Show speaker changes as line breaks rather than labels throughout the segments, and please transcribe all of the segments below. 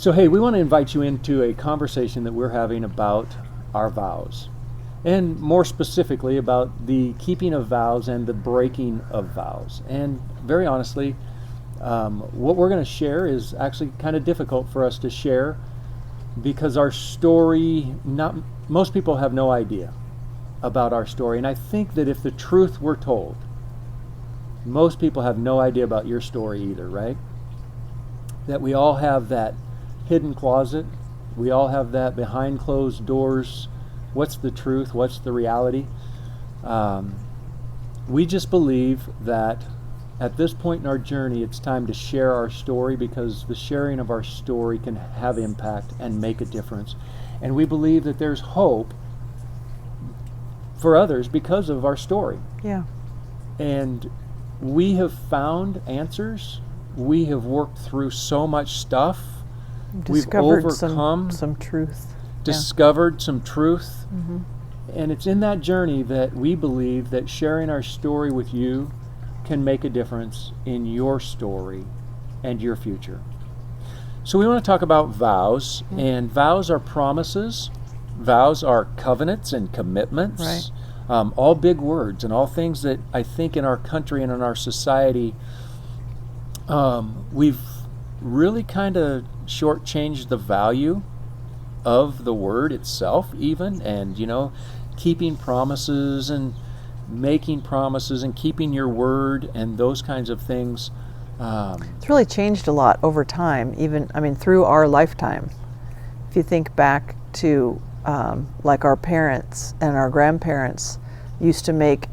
So, hey, we want to invite you into a conversation that we're having about our vows, and more specifically about the keeping of vows and the breaking of vows. And very honestly, what we're going to share is actually kind of difficult for us to share because our story, most people have no idea about our story. And I think that if the truth were told, most people have no idea about your story either, right? That we all have that hidden closet. We all have that behind closed doors. What's the truth? What's the reality? We just believe that at this point in our journey, it's time to share our story because the sharing of our story can have impact and make a difference. And we believe that there's hope for others because of our story.
Yeah.
And we have found answers. We have worked through so much stuff.
Discovered
We've overcome
some truth.
Discovered some truth.
Mm-hmm.
And it's in that journey that we believe that sharing our story with you can make a difference in your story and your future. So we want to talk about vows, and vows are promises. Vows are covenants and commitments.
Right.
All big words and all things that I think in our country and in our society we've really kind of shortchanged the value of the word itself even, and keeping promises and making promises and keeping your word and those kinds of things.
It's really changed a lot over time, through our lifetime. If you think back to like our parents and our grandparents used to make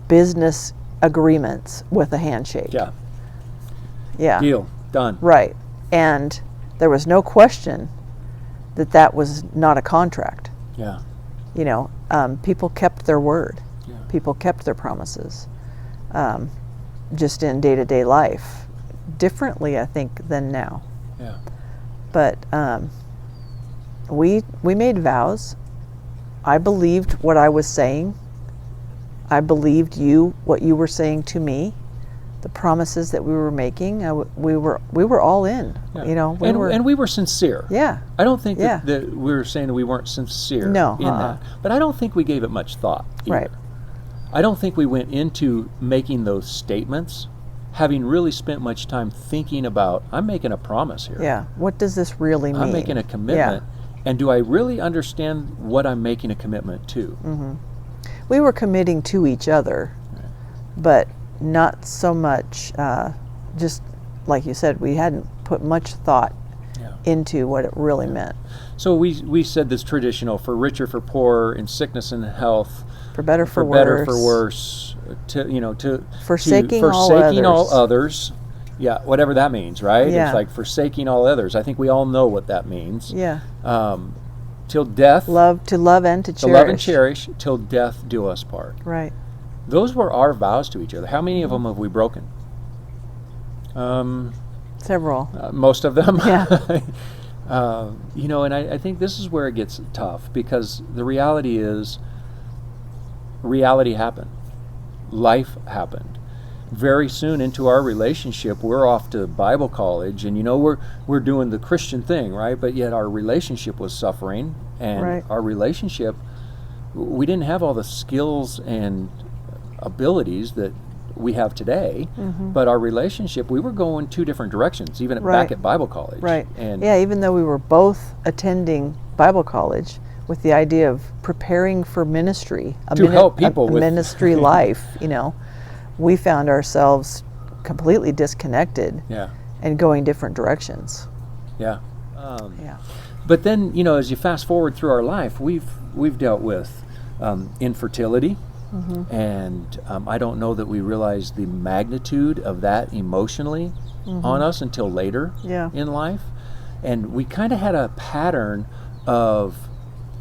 business agreements with a handshake. Yeah.
Deal. Done.
Right. And there was no question that was not a contract.
Yeah.
People kept their word.
Yeah.
People kept their promises. Just in day-to-day life. Differently, I think, than now.
Yeah.
But we made vows. I believed what I was saying. I believed what you were saying to me. The promises that we were making, we were all in.
Yeah. And we were sincere.
Yeah.
I don't think that we were saying that we weren't sincere in that. But I don't think we gave it much thought either.
Right.
I don't think we went into making those statements having really spent much time thinking about, I'm making a promise here.
Yeah. What does this really mean?
I'm making a commitment. Yeah. And do I really understand what I'm making a commitment to?
Mm-hmm. We were committing to each other, right, but not so much, just like you said, we hadn't put much thought into what it really meant.
So we said this traditional, for richer, for poorer, in sickness and health,
for better, for
worse,
forsaking
all others. Yeah, whatever that means, right?
Yeah.
It's like forsaking all others. I think we all know what that means.
Yeah.
Till death.
To love and to cherish.
To love and cherish, till death do us part.
Right.
Those were our vows to each other. How many of them have we broken?
Several.
Most of them.
Yeah.
And I think this is where it gets tough, because the reality is, reality happened. Life happened. Very soon into our relationship, we're off to Bible college, and we're doing the Christian thing, right? But yet our relationship was suffering, and
right,
our relationship, we didn't have all the skills and abilities that we have today,
mm-hmm,
but our relationship, we were going two different directions, even
right,
back at Bible college.
Right.
And
even though we were both attending Bible college with the idea of preparing for ministry,
help people with
ministry life, we found ourselves completely disconnected, and going different directions.
Yeah. But then, as you fast forward through our life, we've dealt with infertility. Mm-hmm. And I don't know that we realized the magnitude of that emotionally, mm-hmm, on us until later in life. And we kind of had a pattern of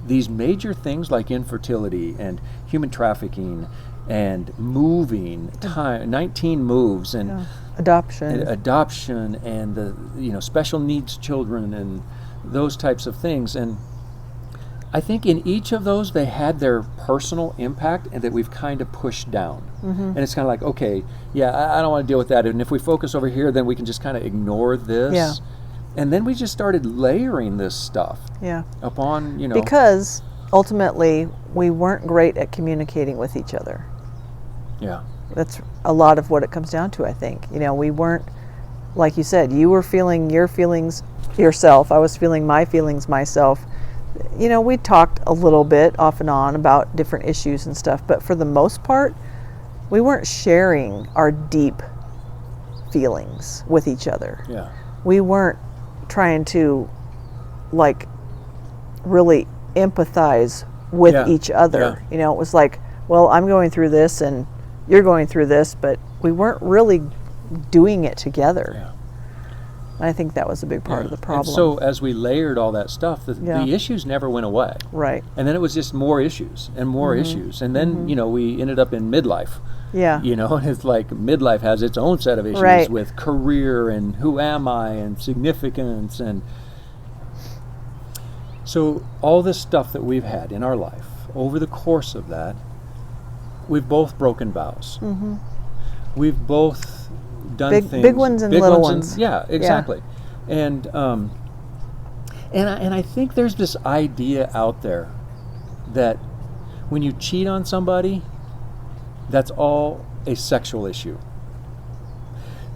these major things like infertility and human trafficking and moving, 19 moves, and adoption and the special needs children and those types of things. And I think in each of those, they had their personal impact, and that we've kind of pushed down. Mm-hmm. And it's kind of like, okay, I don't want to deal with that. And if we focus over here, then we can just kind of ignore this. Yeah. And then we just started layering this stuff upon,
Because ultimately we weren't great at communicating with each other.
Yeah.
That's a lot of what it comes down to, I think. We weren't, like you said, you were feeling your feelings yourself. I was feeling my feelings myself. We talked a little bit off and on about different issues and stuff, but for the most part, we weren't sharing our deep feelings with each other.
Yeah.
We weren't trying to really empathize with each other.
Yeah.
It was like, well, I'm going through this and you're going through this, but we weren't really doing it together.
Yeah.
And I think that was a big part of the problem.
And so as we layered all that stuff, the issues never went away.
Right.
And then it was just more issues and more issues. And then, we ended up in midlife.
Yeah.
And it's like midlife has its own set of issues with career and who am I and significance. And so all this stuff that we've had in our life, over the course of that, we've both broken vows.
Mm-hmm.
We've both done things.
Big ones and little ones.
Yeah, exactly. Yeah. And I think there's this idea out there that when you cheat on somebody, that's all a sexual issue.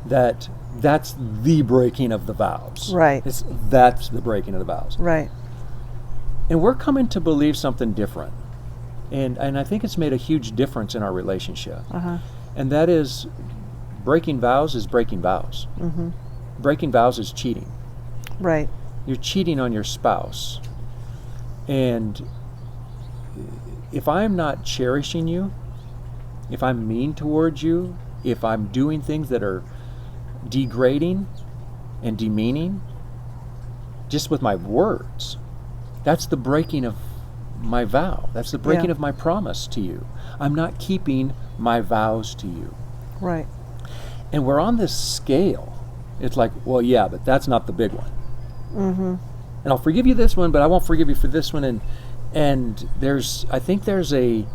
That's the breaking of the vows.
Right.
That's the breaking of the vows.
Right.
And we're coming to believe something different. And I think it's made a huge difference in our relationship.
Uh-huh.
And that is, breaking vows is breaking vows.
Mm-hmm.
Breaking vows is cheating.
Right.
You're cheating on your spouse. And if I'm not cherishing you, if I'm mean towards you, if I'm doing things that are degrading and demeaning, just with my words, that's the breaking of my vow. That's the breaking of my promise to you. I'm not keeping my vows to you.
Right.
And we're on this scale. It's like, well, yeah, but that's not the big one.
Mm-hmm.
And I'll forgive you this one, but I won't forgive you for this one. And I think there's a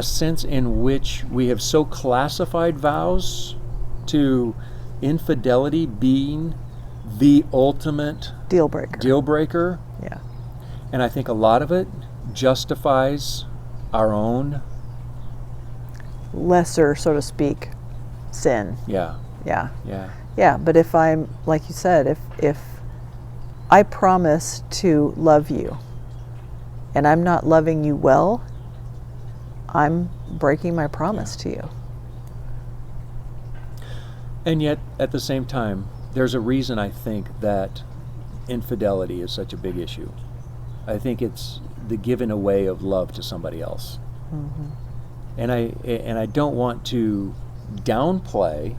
sense in which we have so classified vows to infidelity being the ultimate
deal breaker. Yeah.
And I think a lot of it justifies our own
lesser, so to speak, sin.
Yeah.
Yeah.
Yeah.
Yeah, but if I'm, like you said, if I promise to love you and I'm not loving you well, I'm breaking my promise to you.
And yet, at the same time, there's a reason I think that infidelity is such a big issue. I think it's the giving away of love to somebody else.
Mm-hmm.
And I don't want to downplay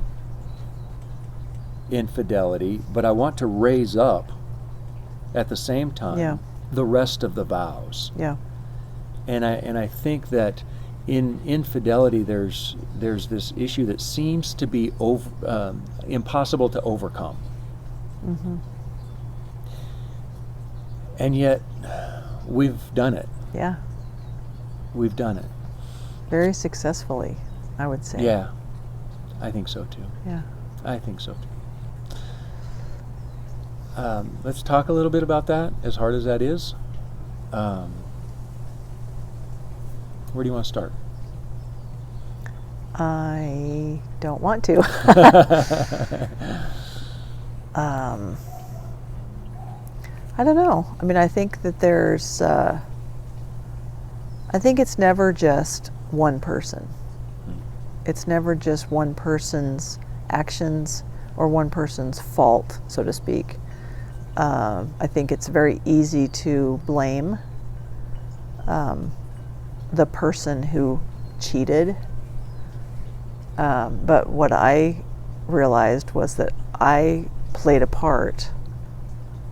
infidelity, but I want to raise up at the same time the rest of the vows.
Yeah.
And I think that in infidelity there's this issue that seems to be impossible to overcome.
Mm-hmm.
And yet we've done it.
Yeah.
We've done it.
Very successfully, I would say.
Yeah. I think so too.
Yeah.
I think so too. Let's talk a little bit about that, as hard as that is. Where do you want to start?
I don't want to. I don't know. I mean, I think that there's, I think it's never just one person. It's never just one person's actions or one person's fault, so to speak. I think it's very easy to blame the person who cheated. But what I realized was that I played a part,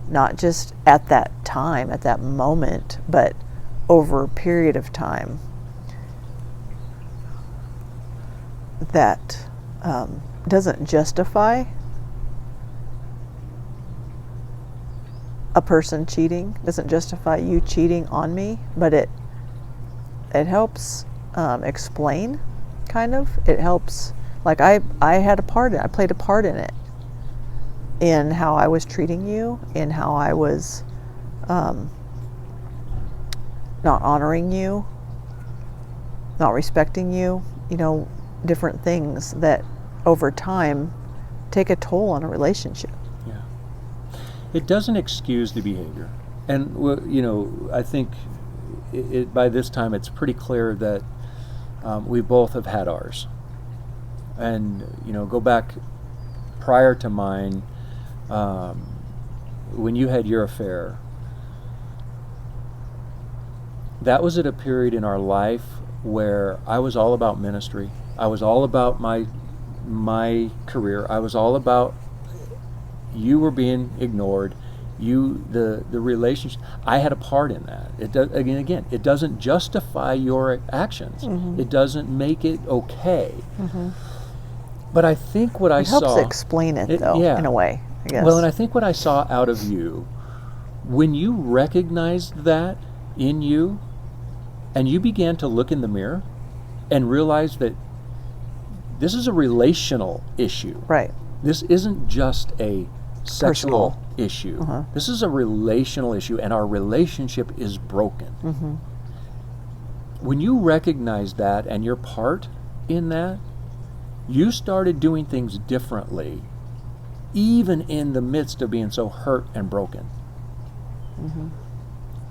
not just at that time, at that moment, but over a period of time that doesn't justify a person cheating, doesn't justify you cheating on me, but it helps explain, kind of. It helps, like I had a part in it. I played a part in it. in how I was treating you, in how I was not honoring you, not respecting you, different things that over time take a toll on a relationship.
Yeah. It doesn't excuse the behavior. And, I think by this time it's pretty clear that we both have had ours. And, go back prior to mine, when you had your affair, that was at a period in our life where I was all about ministry. I was all about my career. I was all about, you were being ignored. The relationship, I had a part in that. It does, again, it doesn't justify your actions.
Mm-hmm.
It doesn't make it okay.
Mm-hmm.
But I think what I saw...
It helps explain it, though, in a way, I guess.
Well, and I think what I saw out of you, when you recognized that in you, and you began to look in the mirror and realize that this is a relational issue.
Right.
This isn't just a sexual
Personal
issue.
Uh-huh.
This is a relational issue, and our relationship is broken.
Mm-hmm.
When you recognize that and your part in that, you started doing things differently, even in the midst of being so hurt and broken.
Mm-hmm.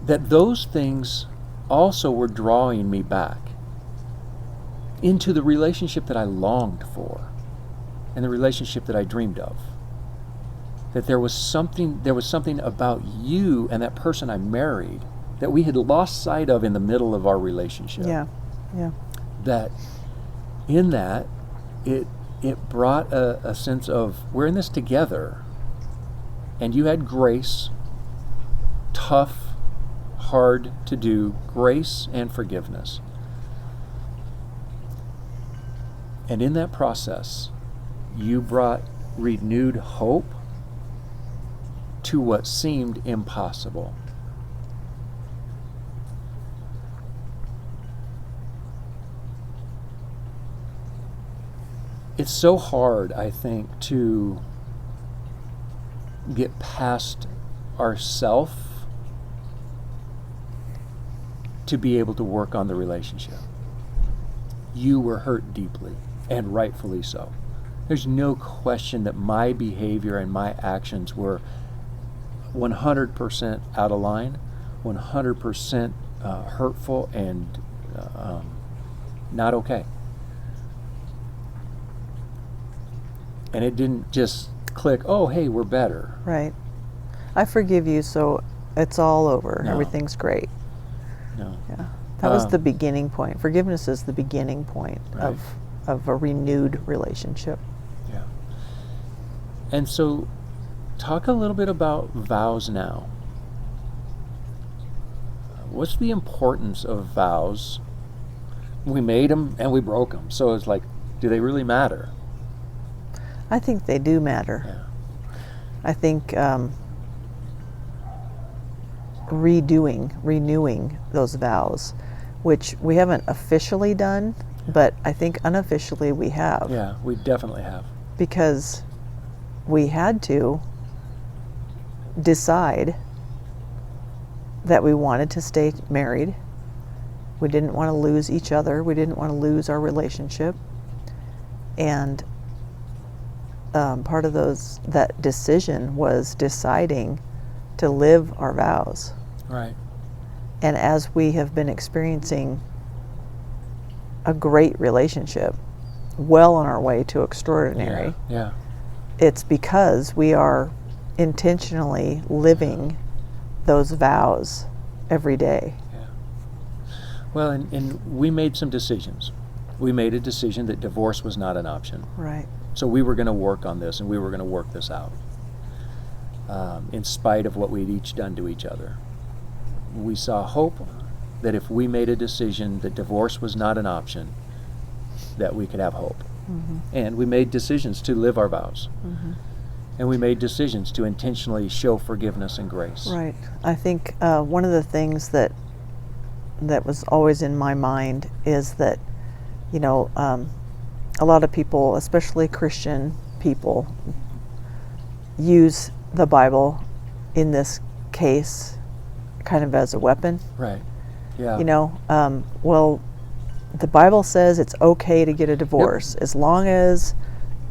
That those things also were drawing me back into the relationship that I longed for and the relationship that I dreamed of. That there was something about you and that person I married that we had lost sight of in the middle of our relationship.
Yeah.
That in that, it brought a sense of, we're in this together. And you had grace, tough, hard to do, grace and forgiveness. And in that process, you brought renewed hope to what seemed impossible. It's so hard, I think, to get past ourself to be able to work on the relationship. You were hurt deeply, and rightfully so. There's no question that my behavior and my actions were 100% out of line, 100% hurtful, and not okay. And it didn't just click, oh, hey, we're better.
Right. I forgive you, so it's all over.
No.
Everything's great.
No.
Yeah. That was the beginning point. Forgiveness is the beginning point
Right.
of a renewed relationship.
Yeah. And so, talk a little bit about vows now. What's the importance of vows? We made them and we broke them. So it's like, do they really matter?
I think they do matter.
Yeah.
I think renewing those vows, which we haven't officially done, but I think unofficially we have.
Yeah, we definitely have.
Because we had to decide that we wanted to stay married. We didn't want to lose each other. We didn't want to lose our relationship. And part of that decision was deciding to live our vows.
Right.
And as we have been experiencing a great relationship, well on our way to extraordinary,
Yeah.
it's because we are intentionally living those vows every day.
Yeah. Well, and we made some decisions. We made a decision that divorce was not an option.
Right.
So we were going to work on this, and we were going to work this out, in spite of what we'd each done to each other. We saw hope that if we made a decision that divorce was not an option, that we could have hope.
Mm-hmm.
And we made decisions to live our vows.
Mm-hmm.
And we made decisions to intentionally show forgiveness and grace.
Right. I think one of the things that was always in my mind is that, a lot of people, especially Christian people, use the Bible in this case kind of as a weapon.
Right. Yeah.
You know, well, the Bible says it's okay to get a divorce as long as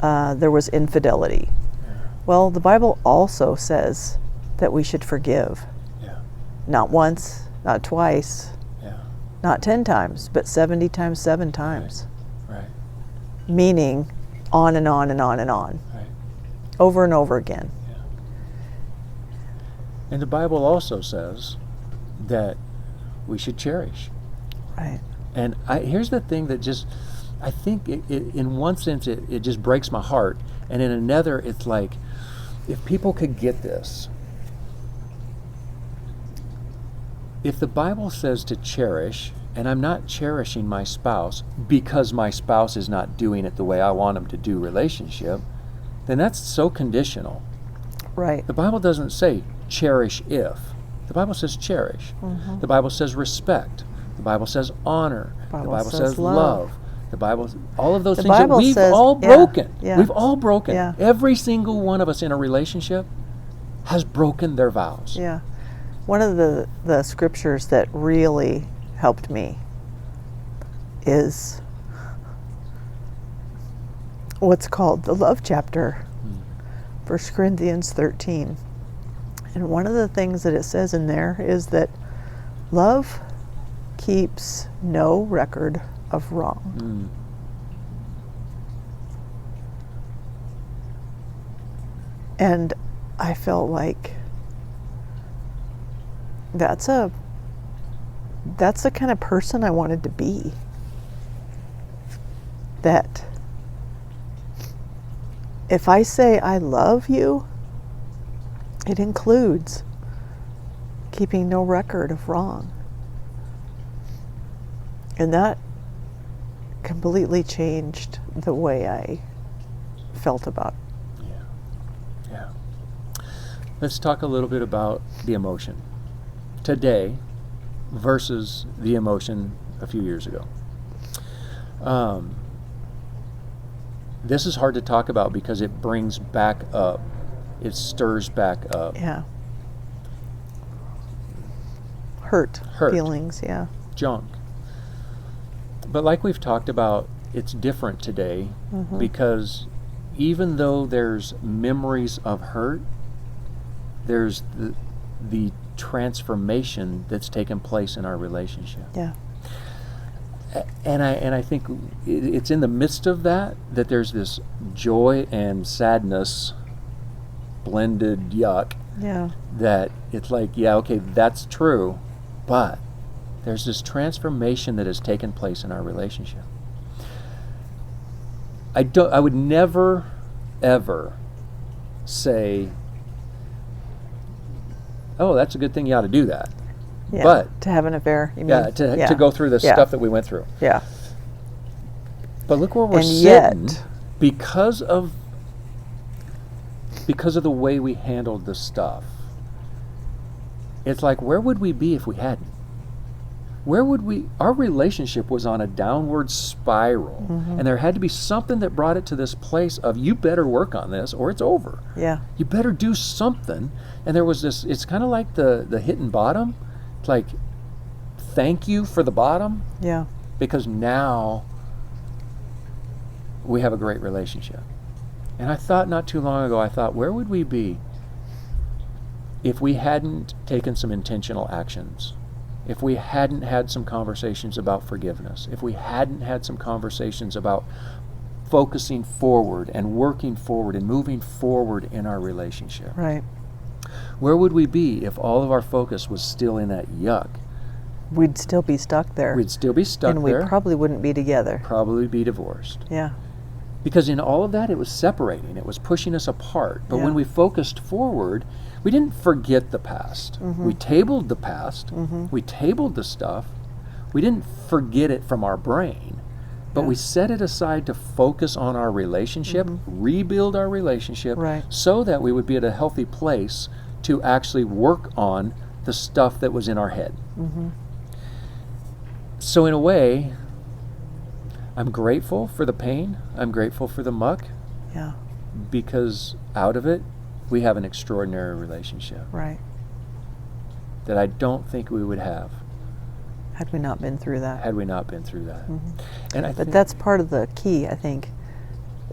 there was infidelity.
Yeah.
Well, the Bible also says that we should forgive.
Yeah.
Not once, not twice,
Yeah.
not 10 times, but 70 times 7 times.
Right.
Meaning on and on and on and on.
Right.
Over and over again.
Yeah. And the Bible also says that we should cherish.
Right.
And here's the thing that just, I think in one sense it just breaks my heart, and in another it's like, if people could get this. If the Bible says to cherish, and I'm not cherishing my spouse because my spouse is not doing it the way I want them to do relationship, then that's so conditional.
Right.
The Bible doesn't say cherish if. The Bible says cherish.
Mm-hmm.
The Bible says respect. The Bible says honor. The Bible says love. The Bible, all of those
The
things
Bible
that we've
says,
all broken.
yeah.
We've all broken.
Yeah.
Every single one of us in a relationship has broken their vows.
Yeah. One of the scriptures that really helped me is what's called the love chapter, 1 Corinthians 13. And one of the things that it says in there is that love keeps no record of wrong. And I felt like that's the kind of person I wanted to be. That if I say I love you, it includes keeping no record of wrong. And that completely changed the way I felt about it.
Yeah. Let's talk a little bit about the emotion today versus the emotion a few years ago. This is hard to talk about because it brings back up, it stirs back up.
Yeah. Hurt. Feelings, yeah.
Junk. But like we've talked about, it's different today because even though there's memories of hurt, there's the transformation that's taken place in our relationship.
Yeah.
And I think it's in the midst of that there's this joy and sadness blended yuck.
Yeah.
That it's like, yeah, okay, that's true, but there's this transformation that has taken place in our relationship. I would never, ever say, oh, that's a good thing, you ought to do that.
Yeah.
But
to have an affair, you mean?
Yeah, to go through the stuff that we went through.
Yeah.
But look where we're
and
sitting
yet,
because of the way we handled the stuff. It's like, where would we be if we hadn't? Our relationship was on a downward spiral, and there had to be something that brought it to this place of, you better work on this or it's over.
Yeah.
You better do something. And there was this, it's kind of like the hitting bottom. It's like, thank you for the bottom.
Yeah.
Because now we have a great relationship. And I thought not too long ago, where would we be if we hadn't taken some intentional actions? If we hadn't had some conversations about forgiveness, if we hadn't had some conversations about focusing forward and working forward and moving forward in our relationship.
Right.
Where would we be if all of our focus was still in that yuck?
We'd still be stuck there.
We'd still be stuck
and
there.
And we probably wouldn't be together.
Probably be divorced.
Yeah.
Because in all of that, it was separating. It was pushing us apart. But when we focused forward, we didn't forget the past. We tabled the past. We tabled the stuff. We didn't forget it from our brain. But we set it aside to focus on our relationship, rebuild our relationship, so that we would be at a healthy place to actually work on the stuff that was in our head. So in a way, I'm grateful for the pain. I'm grateful for the muck.
Yeah.
Because out of it, we have an extraordinary relationship
Right.
that I don't think we would have
Had we not been through that.
had we not been through that.
Mhm.
And I
But
think
that's part of the key, I think.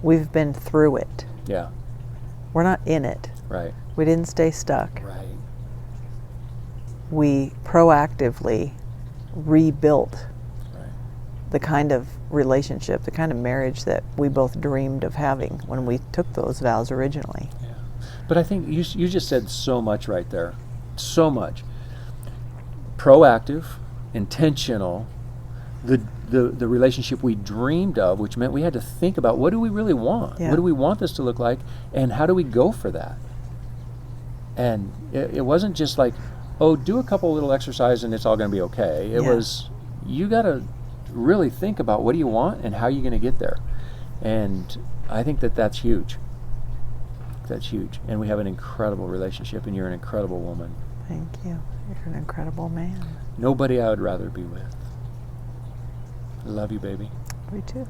We've been through it.
yeah,
We're not in it.
right,
We didn't stay stuck.
right,
We proactively rebuilt
right.
the kind of relationship, the kind of marriage that we both dreamed of having when we took those vows originally.
Yeah. But I think you just said so much right there. So much. Proactive, intentional, the relationship we dreamed of, which meant we had to think about, what do we really want?
Yeah.
What do we want this to look like? And how do we go for that? And it wasn't just like, oh, do a couple little exercises and it's all going to be okay. It
Yeah.
was, you got to really think about what do you want and how are you going to get there. And I think that's huge. That's huge. And we have an incredible relationship, and you're an incredible woman.
Thank you. You're an incredible man.
Nobody I would rather be with. I love you, baby.
We too.